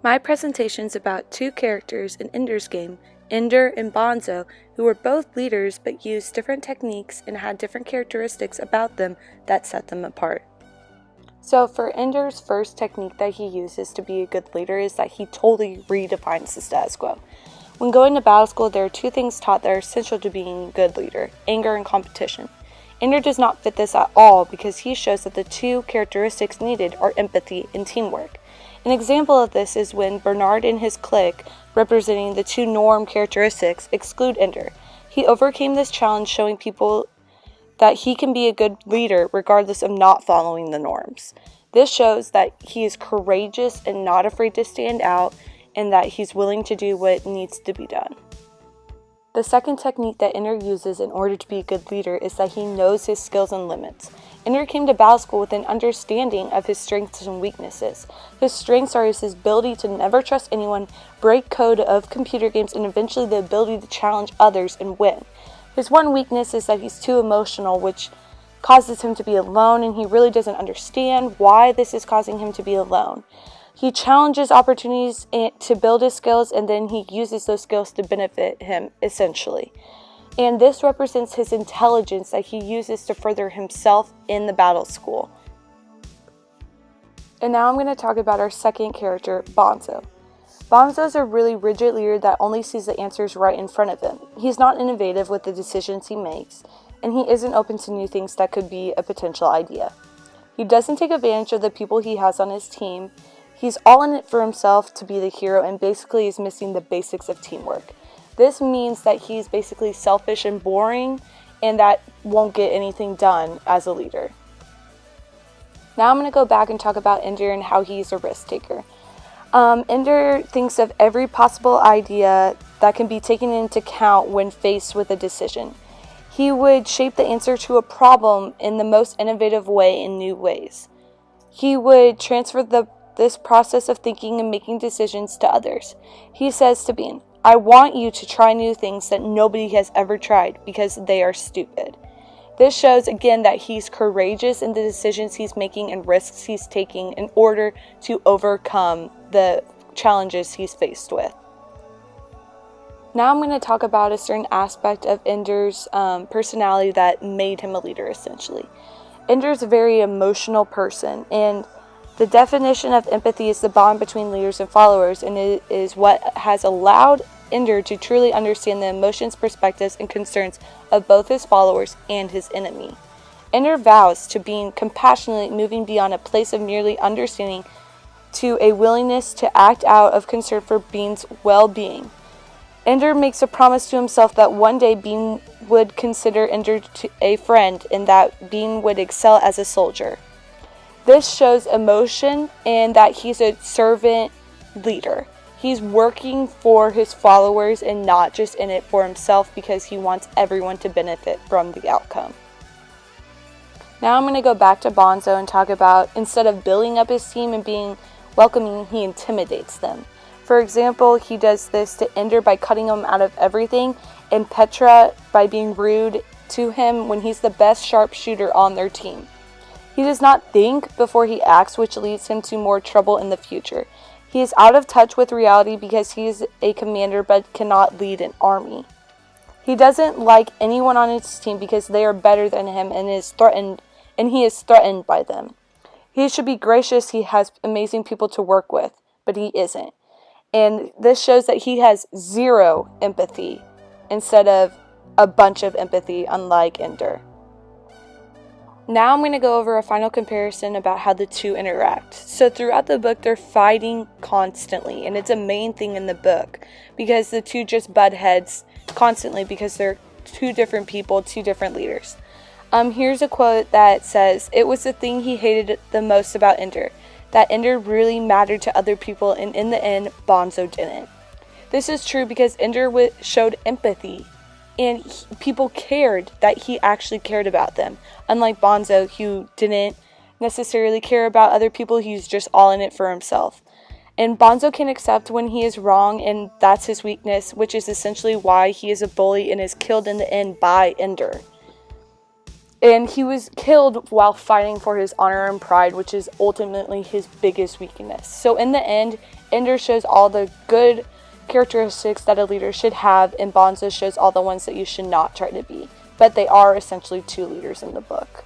My presentation is about two characters in Ender's Game, Ender and Bonzo, who were both leaders but used different techniques and had different characteristics about them that set them apart. So for Ender's first technique that he uses to be a good leader is that he totally redefines the status quo. When going to battle school, there are two things taught that are essential to being a good leader: anger and competition. Ender does not fit this at all because he shows that the two characteristics needed are empathy and teamwork. An example of this is when Bernard and his clique, representing the two norm characteristics, exclude Ender. He overcame this challenge, showing people that he can be a good leader regardless of not following the norms. This shows that he is courageous and not afraid to stand out, and that he's willing to do what needs to be done. The second technique that Ender uses in order to be a good leader is that he knows his skills and limits. Ender came to battle school with an understanding of his strengths and weaknesses. His strengths are his ability to never trust anyone, break code of computer games, and eventually the ability to challenge others and win. His one weakness is that he's too emotional, which causes him to be alone, and he really doesn't understand why this is causing him to be alone. He challenges opportunities to build his skills, and then he uses those skills to benefit him, essentially. And this represents his intelligence that he uses to further himself in the battle school. And now I'm going to talk about our second character, Bonzo. Bonzo is a really rigid leader that only sees the answers right in front of him. He's not innovative with the decisions he makes, and he isn't open to new things that could be a potential idea. He doesn't take advantage of the people he has on his team. He's all in it for himself to be the hero, and basically is missing the basics of teamwork. This means that he's basically selfish and boring, and that won't get anything done as a leader. Now I'm going to go back and talk about Ender and how he's a risk taker. Ender thinks of every possible idea that can be taken into account when faced with a decision. He would shape the answer to a problem in the most innovative way in new ways. He would transfer this process of thinking and making decisions to others. He says to Bean, "I want you to try new things that nobody has ever tried because they are stupid." This shows again that he's courageous in the decisions he's making and risks he's taking in order to overcome the challenges he's faced with. Now I'm going to talk about a certain aspect of Ender's personality that made him a leader, essentially. Ender's a very emotional person, and the definition of empathy is the bond between leaders and followers, and it is what has allowed Ender to truly understand the emotions, perspectives, and concerns of both his followers and his enemy. Ender vows to being compassionately moving beyond a place of merely understanding to a willingness to act out of concern for Bean's well-being. Ender makes a promise to himself that one day Bean would consider Ender a friend, and that Bean would excel as a soldier. This shows emotion and that he's a servant leader. He's working for his followers and not just in it for himself because he wants everyone to benefit from the outcome. Now I'm going to go back to Bonzo and talk about, instead of building up his team and being welcoming, he intimidates them. For example, he does this to Ender by cutting him out of everything, and Petra by being rude to him when he's the best sharpshooter on their team. He does not think before he acts, which leads him to more trouble in the future. He is out of touch with reality because he is a commander but cannot lead an army. He doesn't like anyone on his team because they are better than him and he is threatened by them. He should be gracious, he has amazing people to work with, but he isn't. And this shows that he has zero empathy instead of a bunch of empathy, unlike Ender. Now I'm going to go over a final comparison about how the two interact. So throughout the book, they're fighting constantly, and it's a main thing in the book because the two just butt heads constantly because they're two different people, two different leaders. Here's a quote that says, "It was the thing he hated the most about Ender, that Ender really mattered to other people, and in the end, Bonzo didn't." This is true because Ender showed empathy, and people cared that he actually cared about them. Unlike Bonzo, who didn't necessarily care about other people, he's just all in it for himself. And Bonzo can accept when he is wrong, and that's his weakness, which is essentially why he is a bully and is killed in the end by Ender. And he was killed while fighting for his honor and pride, which is ultimately his biggest weakness. So in the end, Ender shows all the good characteristics that a leader should have, and Bonzo shows all the ones that you should not try to be. But they are essentially two leaders in the book.